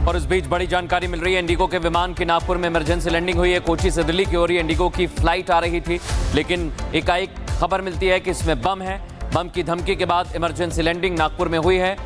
और इस बीच बड़ी जानकारी मिल रही है, इंडिगो के विमान की नागपुर में इमरजेंसी लैंडिंग हुई है। कोची से दिल्ली की ओर इंडिगो की फ्लाइट आ रही थी, लेकिन एकाएक खबर मिलती है कि इसमें बम है। बम की धमकी के बाद इमरजेंसी लैंडिंग नागपुर में हुई है।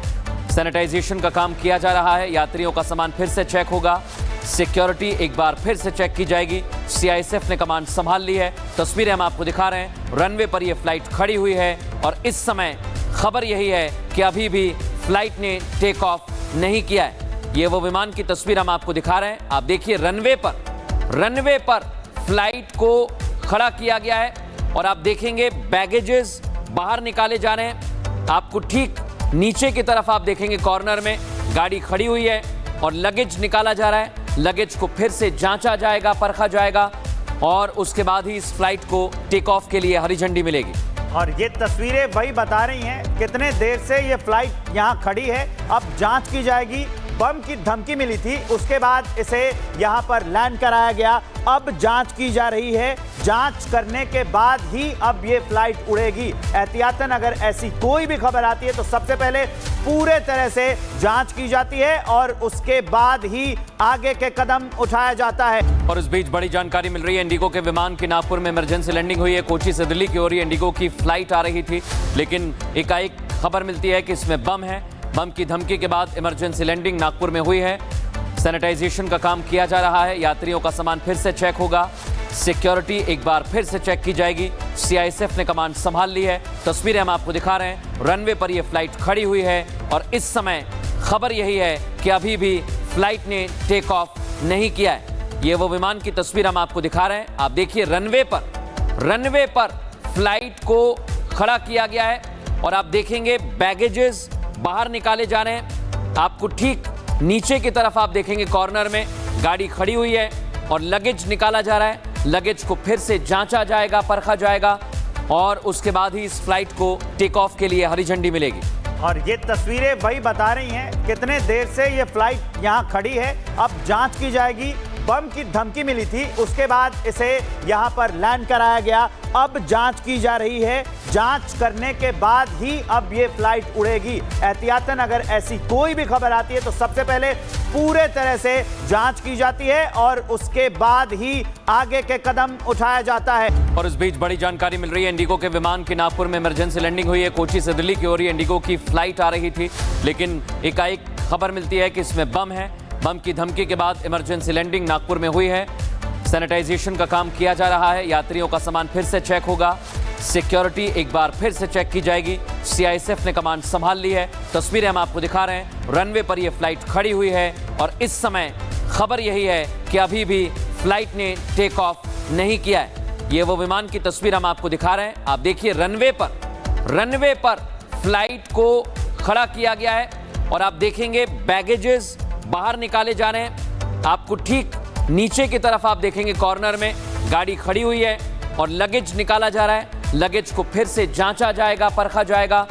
सैनिटाइजेशन का काम किया जा रहा है। यात्रियों का सामान फिर से चेक होगा। सिक्योरिटी एक बार फिर से चेक की जाएगी। सीआईएसएफ ने कमांड संभाल ली है। तस्वीरें हम आपको दिखा रहे हैं। रनवे पर यह फ्लाइट खड़ी हुई है और इस समय खबर यही है कि अभी भी फ्लाइट ने टेक ऑफ नहीं किया है। ये वो विमान की तस्वीर हम आपको दिखा रहे हैं। आप देखिए, रनवे पर फ्लाइट को खड़ा किया गया है और आप देखेंगे बैगेजेस बाहर निकाले जा रहे हैं। आपको ठीक नीचे की तरफ आप देखेंगे कॉर्नर में गाड़ी खड़ी हुई है और लगेज निकाला जा रहा है। लगेज को फिर से जांचा जाएगा, परखा जाएगा और उसके बाद ही इस फ्लाइट को टेक ऑफ के लिए हरी झंडी मिलेगी। और ये तस्वीरें वही बता रही हैं कितने देर से ये फ्लाइट यहाँ खड़ी है। अब जांच की जाएगी। बम की धमकी मिली थी, उसके बाद इसे यहाँ पर लैंड कराया गया। अब जांच की जा रही है। जांच करने के बाद ही अब ये फ्लाइट उड़ेगी। एहतियातन अगर ऐसी कोई भी खबर आती है तो सबसे पहले पूरे तरह से जांच की जाती है और उसके बाद ही आगे के कदम उठाया जाता है। और इस बीच बड़ी जानकारी मिल रही है, इंडिगो के विमान की नागपुर में इमरजेंसी लैंडिंग हुई है। कोची से दिल्ली की ओर इंडिगो की फ्लाइट आ रही थी, लेकिन एकाएक खबर मिलती है कि इसमें बम है। बम की धमकी के बाद इमरजेंसी लैंडिंग नागपुर में हुई है। सैनिटाइजेशन का काम किया जा रहा है। यात्रियों का सामान फिर से चेक होगा। सिक्योरिटी एक बार फिर से चेक की जाएगी। सीआईएसएफ ने कमांड संभाल ली है। तस्वीरें हम आपको दिखा रहे हैं। रनवे पर यह फ्लाइट खड़ी हुई है और इस समय खबर यही है कि अभी भी फ्लाइट ने टेक ऑफ नहीं किया है। ये वो विमान की तस्वीर हम आपको दिखा रहे हैं। आप देखिए, रनवे पर फ्लाइट को खड़ा किया गया है और आप देखेंगे बैगेजेस बाहर निकाले जा रहे हैं। आपको ठीक नीचे की तरफ आप देखेंगे कॉर्नर में गाड़ी खड़ी हुई है और लगेज निकाला जा रहा है। लगेज को फिर से जांचा जाएगा, परखा जाएगा और उसके बाद ही इस फ्लाइट को टेक ऑफ के लिए हरी झंडी मिलेगी। और ये तस्वीरें वही बता रही हैं कितने देर से ये फ्लाइट यहाँ खड़ी है। अब जांच की जाएगी। बम की धमकी मिली थी, उसके बाद इसे यहाँ पर लैंड कराया गया। अब जांच की जा रही है। जांच करने के बाद ही अब ये फ्लाइट उड़ेगी। एहतियातन अगर ऐसी कोई भी खबर आती है तो सबसे पहले पूरे तरह से जांच की जाती है और उसके बाद ही आगे के कदम उठाया जाता है। और इस बीच बड़ी जानकारी मिल रही है, इंडिगो के विमान की नागपुर में इमरजेंसी लैंडिंग हुई है। कोची से दिल्ली की ओर इंडिगो की फ्लाइट आ रही थी, लेकिन एकाएक खबर मिलती है कि इसमें बम है। बम की धमकी के बाद इमरजेंसी लैंडिंग नागपुर में हुई है। सैनिटाइजेशन का काम किया जा रहा है। यात्रियों का सामान फिर से चेक होगा। सिक्योरिटी एक बार फिर से चेक की जाएगी। सीआईएसएफ ने कमांड संभाल ली है। तस्वीरें हम आपको दिखा रहे हैं। रनवे पर यह फ्लाइट खड़ी हुई है और इस समय खबर यही है कि अभी भी फ्लाइट ने टेक ऑफ नहीं किया है। ये वो विमान की तस्वीर हम आपको दिखा रहे हैं। आप देखिए, रनवे पर फ्लाइट को खड़ा किया गया है और आप देखेंगे बैगेजेस बाहर निकाले जा रहे हैं। आपको ठीक नीचे की तरफ आप देखेंगे कॉर्नर में गाड़ी खड़ी हुई है और लगेज निकाला जा रहा है। लगेज को फिर से जांचा जाएगा, परखा जाएगा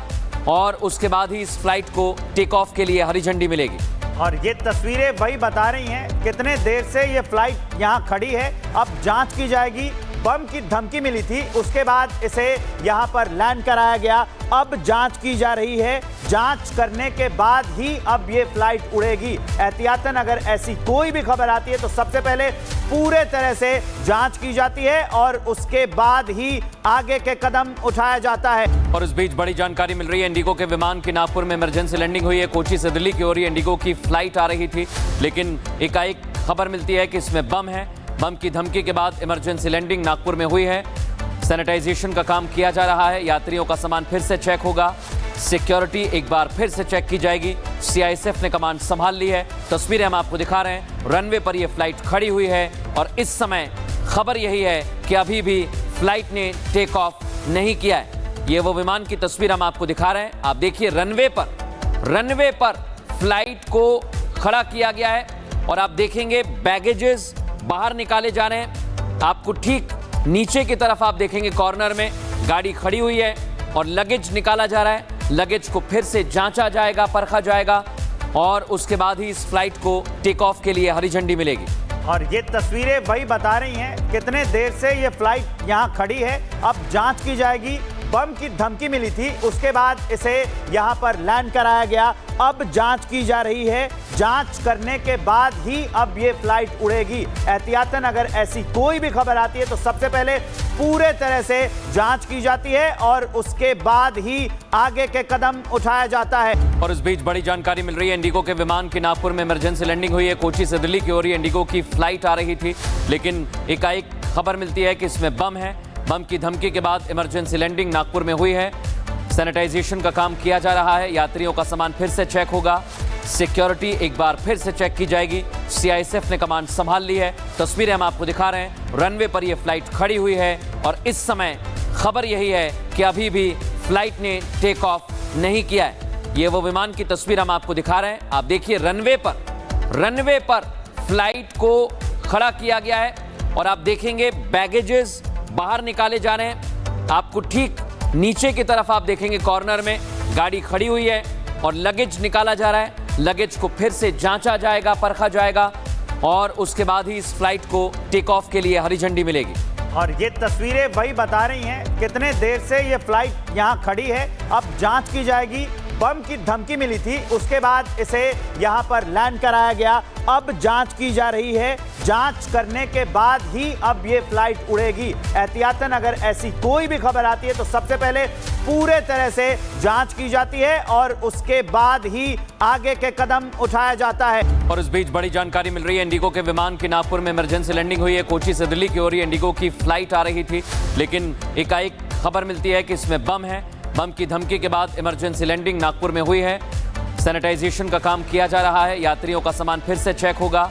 और उसके बाद ही इस फ्लाइट को टेक ऑफ के लिए हरी झंडी मिलेगी। और ये तस्वीरें वही बता रही हैं कितने देर से ये फ्लाइट यहाँ खड़ी है। अब जांच की जाएगी। बम की धमकी मिली थी, उसके बाद इसे यहाँ पर लैंड कराया गया। अब जांच की जा रही है। जांच करने के बाद ही अब ये फ्लाइट उड़ेगी। एहतियातन अगर ऐसी कोई भी खबर आती है तो सबसे पहले पूरे तरह से जांच की जाती है और उसके बाद ही आगे के कदम उठाया जाता है। और इस बीच बड़ी जानकारी मिल रही है, इंडिगो के विमान की नागपुर में इमरजेंसी लैंडिंग हुई है। कोची से दिल्ली की ओर इंडिगो की फ्लाइट आ रही थी, लेकिन एकाएक खबर मिलती है कि इसमें बम है। बम की धमकी के बाद इमरजेंसी लैंडिंग नागपुर में हुई है। सैनिटाइजेशन का काम किया जा रहा है। यात्रियों का सामान फिर से चेक होगा। सिक्योरिटी एक बार फिर से चेक की जाएगी। सीआईएसएफ ने कमांड संभाल ली है। तस्वीरें हम आपको दिखा रहे हैं। रनवे पर यह फ्लाइट खड़ी हुई है और इस समय खबर यही है कि अभी भी फ्लाइट ने टेक ऑफ नहीं किया है। ये वो विमान की तस्वीर हम आपको दिखा रहे हैं। आप देखिए, रनवे पर फ्लाइट को खड़ा किया गया है और आप देखेंगे बैगेजेस बाहर निकाले जा रहे हैं। आपको ठीक नीचे की तरफ आप देखेंगे कॉर्नर में गाड़ी खड़ी हुई है और लगेज निकाला जा रहा है। लगेज को फिर से जांचा जाएगा, परखा जाएगा और उसके बाद ही इस फ्लाइट को टेक ऑफ के लिए हरी झंडी मिलेगी। और ये तस्वीरें वही बता रही हैं कितने देर से ये फ्लाइट यहाँ खड़ी है। अब जांच की जाएगी। बम की धमकी मिली थी, उसके बाद इसे यहां पर लैंड कराया गया। अब जांच की जा रही है, जांच करने के बाद ही अब ये फ्लाइट उड़ेगी। एहतियातन अगर ऐसी कोई भी खबर आती है तो सबसे पहले पूरे तरह से जांच की जाती है और उसके बाद ही आगे के कदम उठाया जाता है। और इस बीच बड़ी जानकारी मिल रही है, इंडिगो के विमान की नागपुर में इमरजेंसी लैंडिंग हुई है। कोची से दिल्ली की ओर इंडिगो की फ्लाइट आ रही थी, लेकिन एकाएक खबर मिलती है कि इसमें बम है। बम की धमकी के बाद इमरजेंसी लैंडिंग नागपुर में हुई है। सैनिटाइजेशन का काम किया जा रहा है, यात्रियों का सामान फिर से चेक होगा, सिक्योरिटी एक बार फिर से चेक की जाएगी। सीआईएसएफ ने कमांड संभाल ली है। तस्वीरें हम आपको दिखा रहे हैं, रनवे पर यह फ्लाइट खड़ी हुई है और इस समय खबर यही है कि अभी भी फ्लाइट ने टेक ऑफ नहीं किया है। ये वो विमान की तस्वीर हम आपको दिखा रहे हैं। आप देखिए, रनवे पर फ्लाइट को खड़ा किया गया है और आप देखेंगे बैगेजेस बाहर निकाले जा रहे हैं। आपको ठीक नीचे की तरफ आप देखेंगे कॉर्नर में गाड़ी खड़ी हुई है और लगेज निकाला जा रहा है। लगेज को फिर से जांचा जाएगा, परखा जाएगा और उसके बाद ही इस फ्लाइट को टेक ऑफ के लिए हरी झंडी मिलेगी। और ये तस्वीरें वही बता रही हैं कितने देर से ये फ्लाइट यहां खड़ी है। अब जांच की जाएगी। बम की धमकी मिली थी, उसके बाद इसे यहां पर लैंड कराया गया। अब जांच की जा रही है, जांच करने के बाद ही अब ये फ्लाइट उड़ेगी। एहतियातन अगर ऐसी कोई भी खबर आती है तो सबसे पहले पूरे तरह से जांच की जाती है और उसके बाद ही आगे के कदम उठाया जाता है। और इस बीच बड़ी जानकारी मिल रही है, इंडिगो के विमान की नागपुर में इमरजेंसी लैंडिंग हुई है। कोची से दिल्ली की ओर इंडिगो की फ्लाइट आ रही थी, लेकिन एकाएक खबर मिलती है कि इसमें बम है। बम की धमकी के बाद इमरजेंसी लैंडिंग नागपुर में हुई है। सैनिटाइजेशन का काम किया जा रहा है, यात्रियों का सामान फिर से चेक होगा,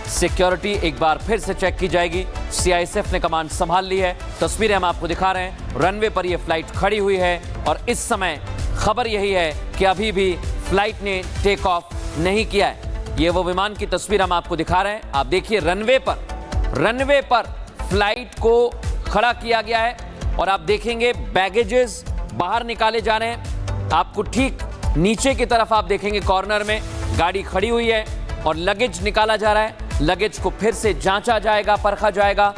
सिक्योरिटी एक बार फिर से चेक की जाएगी। सीआईएसएफ ने कमांड संभाल ली है। तस्वीरें हम आपको दिखा रहे हैं, रनवे पर यह फ्लाइट खड़ी हुई है और इस समय खबर यही है कि अभी भी फ्लाइट ने टेक ऑफ नहीं किया है। ये वो विमान की तस्वीर हम आपको दिखा रहे हैं। आप देखिए, रनवे पर फ्लाइट को खड़ा किया गया है और आप देखेंगे बैगेजेस बाहर निकाले जा रहे हैं। आपको ठीक नीचे की तरफ आप देखेंगे कॉर्नर में गाड़ी खड़ी हुई है और लगेज निकाला जा रहा है। लगेज को फिर से जांचा जाएगा, परखा जाएगा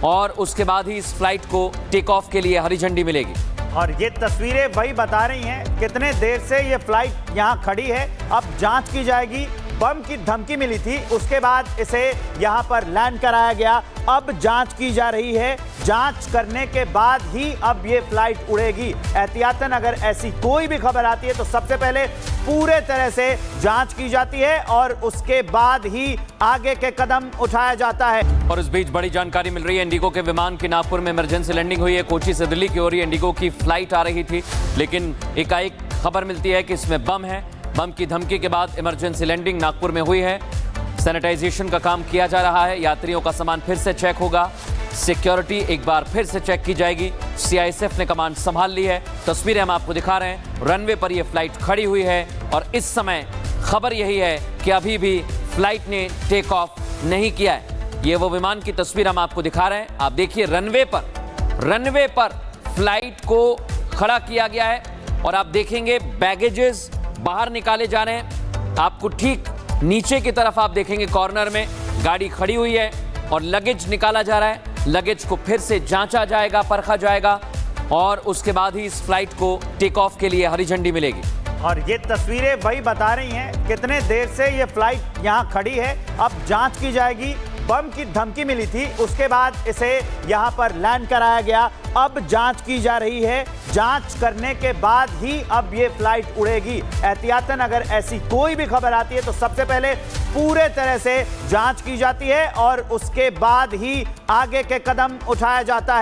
और उसके बाद ही इस फ्लाइट को टेक ऑफ के लिए हरी झंडी मिलेगी। और ये तस्वीरें वही बता रही हैं कितने देर से ये फ्लाइट यहां खड़ी है। अब जांच की जाएगी। बम की धमकी मिली थी, उसके बाद इसे यहां पर लैंड कराया गया। अब जांच की जा रही है, जांच करने के बाद ही अब ये फ्लाइट उड़ेगी। एहतियातन अगर ऐसी कोई भी खबर आती है तो सबसे पहले पूरे तरह से जांच की जाती है और उसके बाद ही आगे के कदम उठाया जाता है। और इस बीच बड़ी जानकारी मिल रही है, इंडिगो के विमान की नागपुर में इमरजेंसी लैंडिंग हुई है। कोची से दिल्ली की ओर इंडिगो की फ्लाइट आ रही थी, लेकिन एकाएक खबर मिलती है कि इसमें बम है। बम की धमकी के बाद इमरजेंसी लैंडिंग नागपुर में हुई है। सैनिटाइजेशन का काम किया जा रहा है, यात्रियों का सामान फिर से चेक होगा, सिक्योरिटी एक बार फिर से चेक की जाएगी। सीआईएसएफ ने कमांड संभाल ली है। तस्वीरें हम आपको दिखा रहे हैं, रनवे पर यह फ्लाइट खड़ी हुई है और इस समय खबर यही है कि अभी भी फ्लाइट ने टेक ऑफ नहीं किया है। ये वो विमान की तस्वीर हम आपको दिखा रहे हैं। आप देखिए, रनवे पर फ्लाइट को खड़ा किया गया है और आप देखेंगे बैगेजेस बाहर निकाले जा रहे हैं। आपको ठीक नीचे की तरफ आप देखेंगे कॉर्नर में गाड़ी खड़ी हुई है और लगेज निकाला जा रहा है। लगेज को फिर से जांचा जाएगा, परखा जाएगा और उसके बाद ही इस फ्लाइट को टेक ऑफ के लिए हरी झंडी मिलेगी। और ये तस्वीरें वही बता रही हैं कितने देर से ये फ्लाइट यहां खड़ी है। अब जांच की जाएगी। बम की धमकी मिली थी, उसके बाद इसे यहां पर लैंड कराया गया। अब जांच की जा रही है, जांच करने के बाद ही अब ये फ्लाइट उड़ेगी। एहतियातन अगर ऐसी कोई भी खबर आती है तो सबसे पहले पूरे तरह से जांच की जाती है और उसके बाद ही आगे के कदम उठाया जाता है।